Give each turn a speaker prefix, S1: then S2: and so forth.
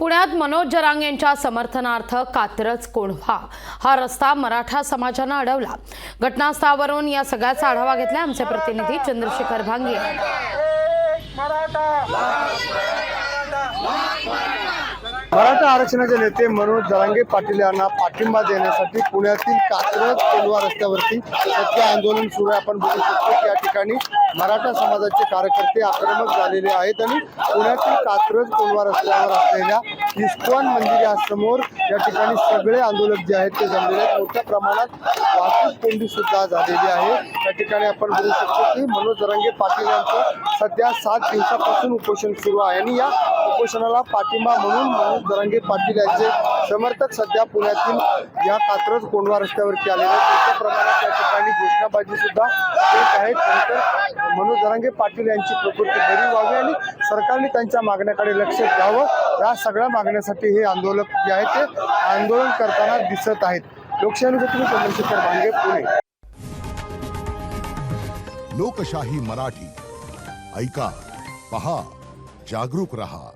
S1: पुण्यात मनोज जरांगे यांच्या समर्थनार्थ कात्रज कोंढवा हा रस्ता मराठा समाजानं अडवला। घटनास्थळावरून या सगळ्याचा आढावा घेतला आमचे प्रतिनिधी चंद्रशेखर भांगे।
S2: मराठा आरक्षणाचे नेते मनोज जरांगे पाटील यांना पाठिंबा देण्यासाठी पुण्यातील कात्रज कोंढवा रस्त्यावरती सध्या आंदोलन सुरू आहे। आपण बघू शकतो की या ठिकाणी मराठा समाजाचे कार्यकर्ते आक्रमक झालेले आहेत आणि पुण्यातील कात्रज कोंढवा रस्त्यावर असलेल्या इस्कॉन मंदिरासमोर या ठिकाणी सगळे आंदोलक जे आहेत ते जमलेले आहेत। मोठ्या प्रमाणात वाहतूक कोंडी सुद्धा झालेली आहे। या ठिकाणी आपण बघू शकतो की मनोज जरांगे पाटील यांचं सध्या 7 दिवसापासून उपोषण सुरू आहे आणि या उपोषणाला पाठिंबा म्हणून मनोज जरांगे पाटील यांचे समर्थक सध्या पुण्यातील या कात्रज कोंढवा रस्त्यावरती आलेले आहेत। मोठ्या प्रमाणात या ठिकाणी घोषणाबाजी सुद्धा होत आहे। नंतर मनोज जरांगे पाटील यांची प्रकृती बरी व्हावी आणि सरकारने त्यांच्या मागण्याकडे लक्ष द्यावं, या सगळ्या मागण्यासाठी हे आंदोलक जे आहेत ते आंदोलन करताना दिसत आहेत। लोकशाहीसाठी चंद्रशेखर भांगे, पुणे।
S3: लोकशाही मराठी ऐका, पहा, जागरूक रहा।